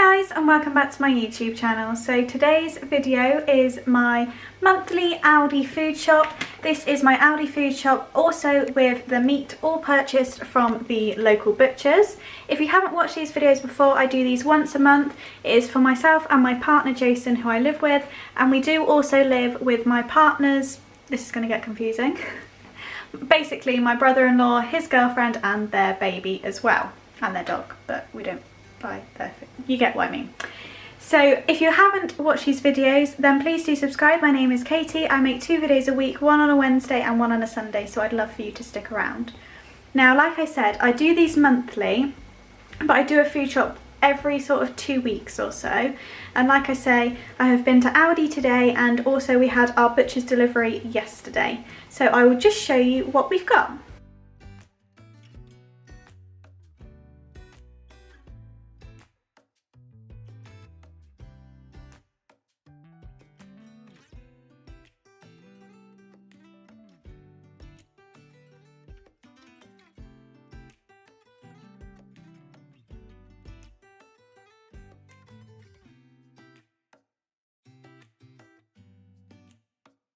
Hi guys, and welcome back to my YouTube channel. So today's video is my monthly Aldi food shop. This is my Aldi food shop, also with the meat all purchased from the local butchers. If you haven't watched these videos before, I do these once a month. It is for myself and my partner Jason, who I live with, and we do also live with my partner's, this is going to get confusing, basically my brother-in-law, his girlfriend and their baby as well, and their dog, but we don't buy their food. You get what I mean. So if you haven't watched these videos, then please do subscribe. My name is Katie. I make 2 videos a week, one on a Wednesday and one on a Sunday, so I'd love for you to stick around. Now, like I said, I do these monthly, but I do a food shop every sort of 2 weeks or so. And like I say, I have been to Aldi today, and also we had our butcher's delivery yesterday. So I will just show you what we've got.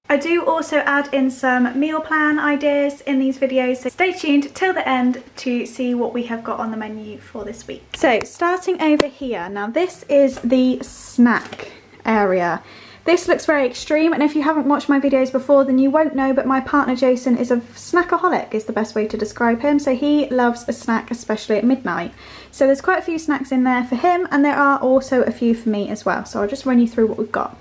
I do also add in some meal plan ideas in these videos, so stay tuned till the end to see what we have got on the menu for this week. So starting over here, now this is the snack area. This looks very extreme, and if you haven't watched my videos before then you won't know, but my partner Jason is a snackaholic is the best way to describe him. So he loves a snack, especially at midnight. So there's quite a few snacks in there for him, and there are also a few for me as well. So I'll just run you through what we've got.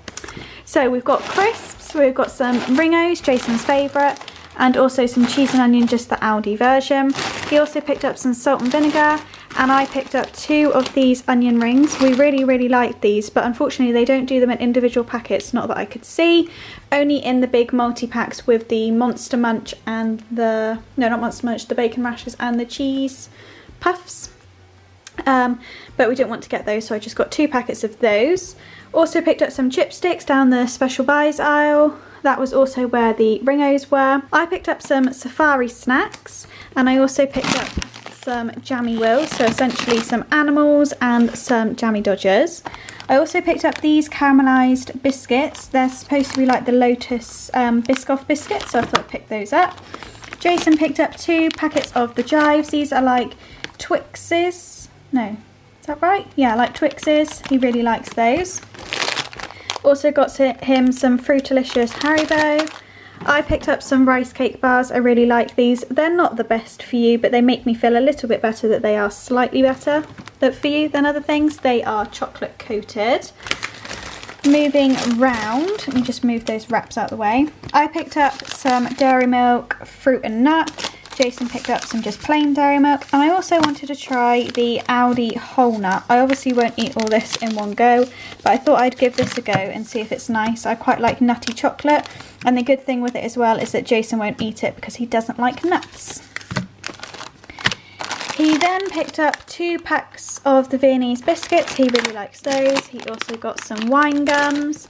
So we've got crisps, we've got some Ringos, Jason's favourite, and also some cheese and onion, just the Aldi version. He also picked up some salt and vinegar, and I picked up 2 of these onion rings. We really like these, but unfortunately they don't do them in individual packets, not that I could see, only in the big multi-packs with the Monster Munch and the, no, not Monster Munch, the bacon rashers and the cheese puffs. But we didn't want to get those, so I just got 2 packets of those. Also picked up some chipsticks down the special buys aisle. That was also where the Ringos were. I picked up some safari snacks, and I also picked up some jammy wills, so essentially some animals and some jammy dodgers. I also picked up these caramelised biscuits. They're supposed to be like the Lotus Biscoff biscuits, so I thought I'd pick those up. Jason picked up 2 packets of the Jives. These are like Twixes. No, is that right? Yeah, like Twixes. He really likes those. Also got him some Fruitalicious Haribo. I picked up some rice cake bars. I really like these. They're not the best for you, but they make me feel a little bit better that they are slightly better for you than other things. They are chocolate coated. Moving round, let me just move those wraps out of the way. I picked up some Dairy Milk Fruit and Nut. Jason picked up some just plain dairy milk, and I also wanted to try the Aldi whole nut. I obviously won't eat all this in one go, but I thought I'd give this a go and see if it's nice. I quite like nutty chocolate, and the good thing with it as well is that Jason won't eat it because he doesn't like nuts. He then picked up 2 packs of the Viennese biscuits. He really likes those. He also got some wine gums,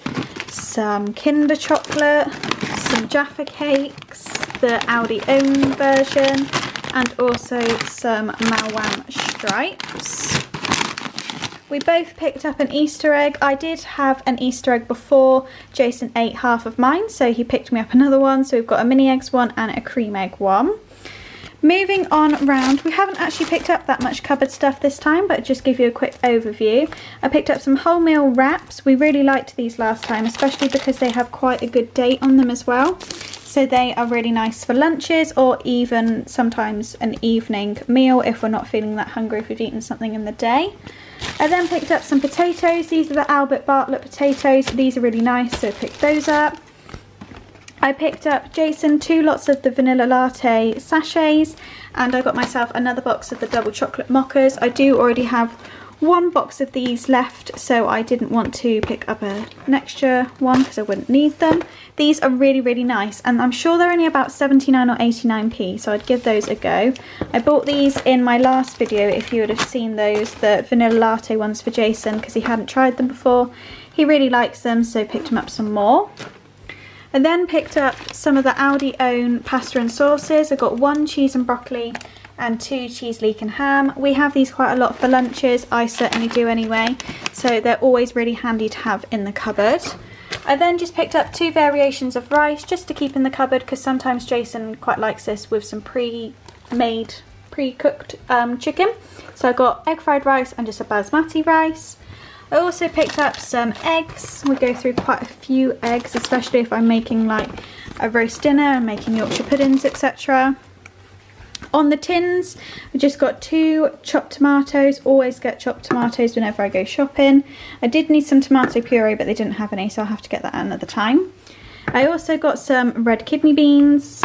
some Kinder chocolate, some Jaffa cakes, the Aldi own version, and also some Malwam stripes. We both picked up an Easter egg. I did have an Easter egg before. Jason ate half of mine, so he picked me up another one. So we've got a mini eggs one and a cream egg one. Moving on round, we haven't actually picked up that much cupboard stuff this time, but just give you a quick overview. I picked up some wholemeal wraps. We really liked these last time, especially because they have quite a good date on them as well. So they are really nice for lunches, or even sometimes an evening meal if we're not feeling that hungry if we've eaten something in the day. I then picked up some potatoes. These are the Albert Bartlett potatoes. These are really nice, so I picked those up. I picked up Jason 2 lots of the vanilla latte sachets, and I got myself another box of the double chocolate mochas. I do already have 1 box of these left, so I didn't want to pick up an extra one because I wouldn't need them. These are really nice, and I'm sure they're only about 79 or 89p, so I'd give those a go. I bought these in my last video, if you would have seen those, the vanilla latte ones for Jason, because he hadn't tried them before. He really likes them, so picked him up some more. I then picked up some of the Aldi own pasta and sauces. I got 1 cheese and broccoli, and 2 cheese, leek and ham. We have these quite a lot for lunches, I certainly do anyway, so they're always really handy to have in the cupboard. I then just picked up 2 variations of rice just to keep in the cupboard, because sometimes Jason quite likes this with some pre-made, pre-cooked chicken. So I got egg fried rice and just a basmati rice. I also picked up some eggs. We go through quite a few eggs, especially if I'm making like a roast dinner and making Yorkshire puddings, etc. On the tins, I just got 2 chopped tomatoes. Always get chopped tomatoes whenever I go shopping. I did need some tomato puree, but they didn't have any, so I'll have to get that another time. I also got some red kidney beans.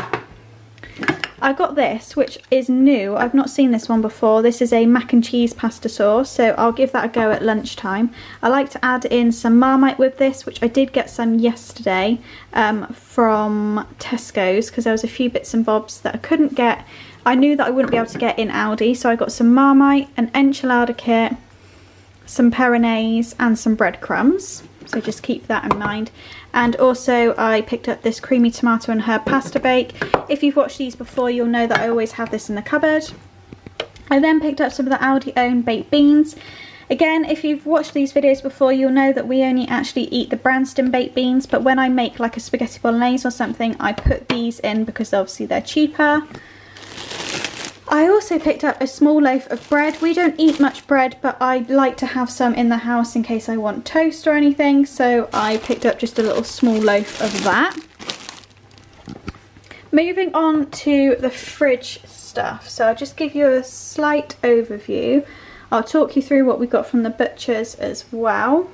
I got this, which is new. I've not seen this one before. This is a mac and cheese pasta sauce, so I'll give that a go at lunchtime. I like to add in some Marmite with this, which I did get some yesterday from Tesco's, because there was a few bits and bobs that I couldn't get. I knew that I wouldn't be able to get in Aldi, so I got some Marmite, an enchilada kit, some Peronaise and some breadcrumbs. So just keep that in mind. And also I picked up this creamy tomato and herb pasta bake. If you've watched these before, you'll know that I always have this in the cupboard. I then picked up some of the Aldi own baked beans. Again, if you've watched these videos before, you'll know that we only actually eat the Branston baked beans, but when I make like a spaghetti bolognese or something, I put these in because obviously they're cheaper. I also picked up a small loaf of bread. We don't eat much bread, but I like to have some in the house in case I want toast or anything, so I picked up just a little small loaf of that. Moving on to the fridge stuff, so I'll just give you a slight overview. I'll talk you through what we got from the butchers as well.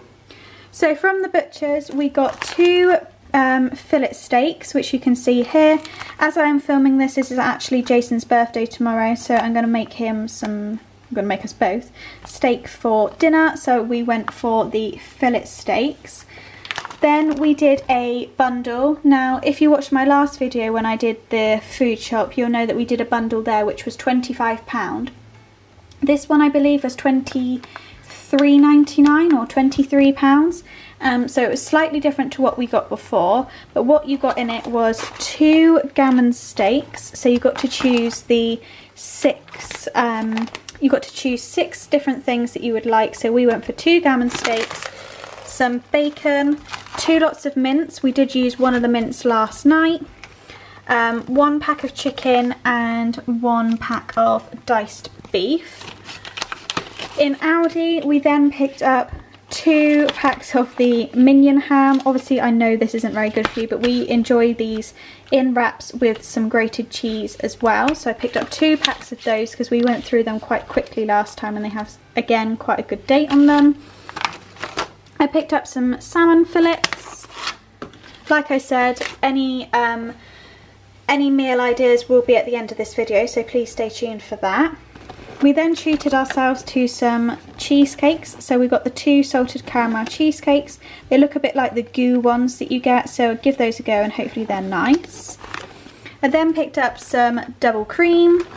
So from the butchers we got 2 fillet steaks, which you can see here. As I am filming this, this is actually Jason's birthday tomorrow, so I'm going to make him some, I'm going to make us both steak for dinner, so we went for the fillet steaks. Then we did a bundle. Now if you watched my last video when I did the food shop, you'll know that we did a bundle there which was £25. This one I believe was £23.99 or £23. So it was slightly different to what we got before, but what you got in it was 2 gammon steaks. So you got to choose the 6 different things that you would like. So we went for 2 gammon steaks, some bacon, 2 lots of mince. We did use one of the mince last night, 1 pack of chicken and 1 pack of diced beef. In Aldi we then picked up 2 packs of the minion ham. Obviously I know this isn't very good for you, but we enjoy these in wraps with some grated cheese as well, so I picked up 2 packs of those because we went through them quite quickly last time and they have again quite a good date on them. I picked up some salmon fillets. Like I said, any meal ideas will be at the end of this video, so please stay tuned for that. We then treated ourselves to some cheesecakes. So we got the 2 salted caramel cheesecakes. They look a bit like the goo ones that you get, so give those a go and hopefully they're nice. I then picked up some double cream.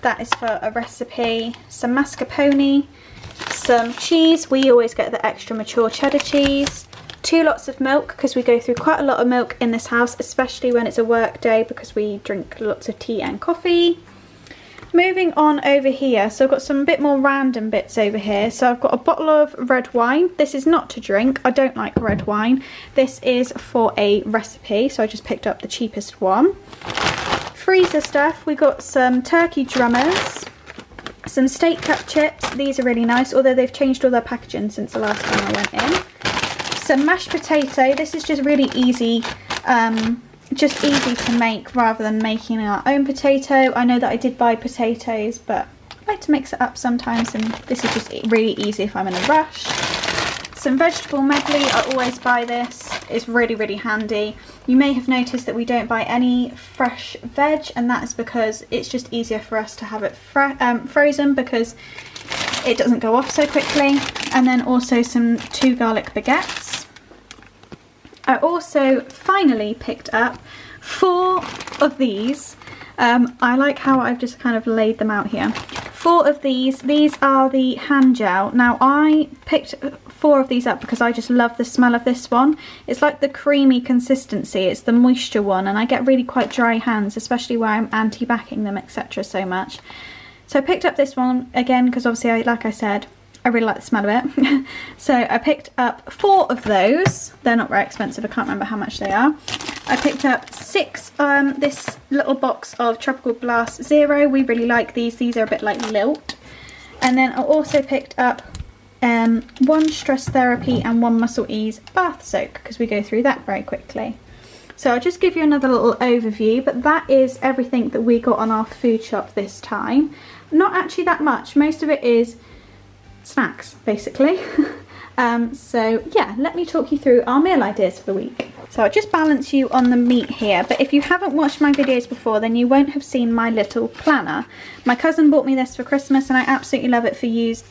That is for a recipe. Some mascarpone, some cheese. We always get the extra mature cheddar cheese. 2 lots of milk, because we go through quite a lot of milk in this house, especially when it's a work day because we drink lots of tea and coffee. Moving on over here, so I've got some bit more random bits over here. So I've got a bottle of red wine. This is not to drink, I don't like red wine. This is for a recipe, so I just picked up the cheapest one. Freezer stuff, we got some turkey drummers, some steak cut chips. These are really nice, although they've changed all their packaging since the last time I went in. Some mashed potato. This is just really easy, just easy to make rather than making our own potato. I know that I did buy potatoes, but I like to mix it up sometimes, and this is just really easy if I'm in a rush. Some vegetable medley. I always buy this. It's really handy. You may have noticed that we don't buy any fresh veg, and that is because it's just easier for us to have it frozen because it doesn't go off so quickly. And then also some 2 garlic baguettes. I also finally picked up 4 of these. I like how I've just kind of laid them out here. 4 of these. These are the hand gel. Now I picked 4 of these up because I just love the smell of this one. It's like the creamy consistency, it's the moisture one, and I get really quite dry hands, especially where I'm anti-backing them, etc. so much. So I picked up this one again because obviously, like I said, I really like the smell of it. So I picked up 4 of those. They're not very expensive, I can't remember how much they are. I picked up 6, this little box of Tropical Blast Zero. We really like these. These are a bit like Lilt. And then I also picked up 1 Stress Therapy and 1 Muscle Ease Bath Soak, because we go through that very quickly. So I'll just give you another little overview, but that is everything that we got on our food shop this time. Not actually that much. Most of it is snacks, basically. So yeah, let me talk you through our meal ideas for the week. So I'll just balance you on the meat here, but if you haven't watched my videos before, then you won't have seen my little planner. My cousin bought me this for Christmas and I absolutely love it for use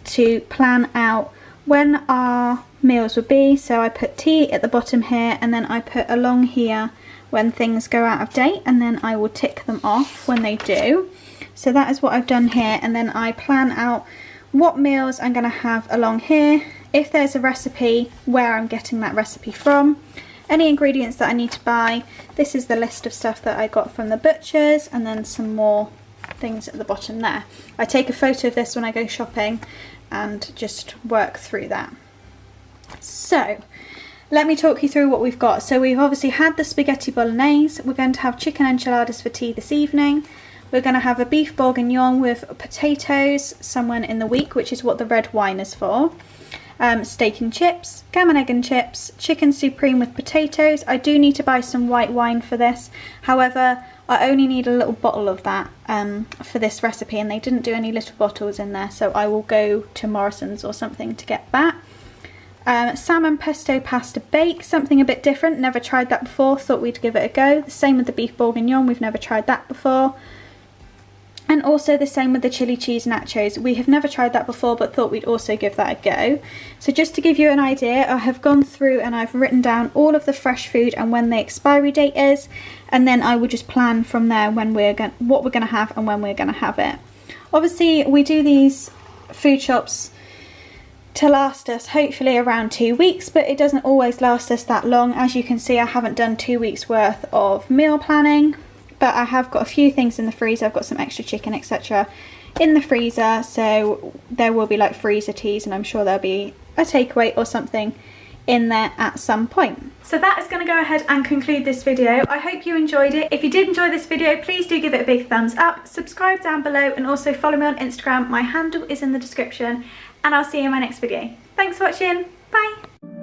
to plan out when our meals would be. So I put tea at the bottom here, and then I put along here when things go out of date, and then I will tick them off when they do. So that is what I've done here, and then I plan out what meals I'm going to have along here, if there's a recipe, where I'm getting that recipe from, any ingredients that I need to buy. This is the list of stuff that I got from the butchers, and then some more things at the bottom there. I take a photo of this when I go shopping and just work through that. So let me talk you through what we've got. So we've obviously had the spaghetti bolognese. We're going to have chicken enchiladas for tea this evening. We're going to have a beef bourguignon with potatoes somewhere in the week, which is what the red wine is for. Steak and chips, gammon egg and chips, chicken supreme with potatoes. I do need to buy some white wine for this. However, I only need a little bottle of that for this recipe, and they didn't do any little bottles in there, so I will go to Morrison's or something to get that. Salmon pesto pasta bake, something a bit different, never tried that before, thought we'd give it a go. The same with the beef bourguignon, we've never tried that before. And also the same with the chili cheese nachos. We have never tried that before, but thought we'd also give that a go. So just to give you an idea, I have gone through and I've written down all of the fresh food and when the expiry date is, and then I will just plan from there when what we're going to have and when we're going to have it. Obviously, we do these food shops to last us hopefully around 2 weeks, but it doesn't always last us that long. As you can see, I haven't done 2 weeks worth of meal planning. But I have got a few things in the freezer. I've got some extra chicken, etc. in the freezer, so there will be like freezer teas, and I'm sure there'll be a takeaway or something in there at some point. So that is going to go ahead and conclude this video. I hope you enjoyed it. If you did enjoy this video, please do give it a big thumbs up, subscribe down below, and also follow me on Instagram. My handle is in the description, and I'll see you in my next video. Thanks for watching. Bye.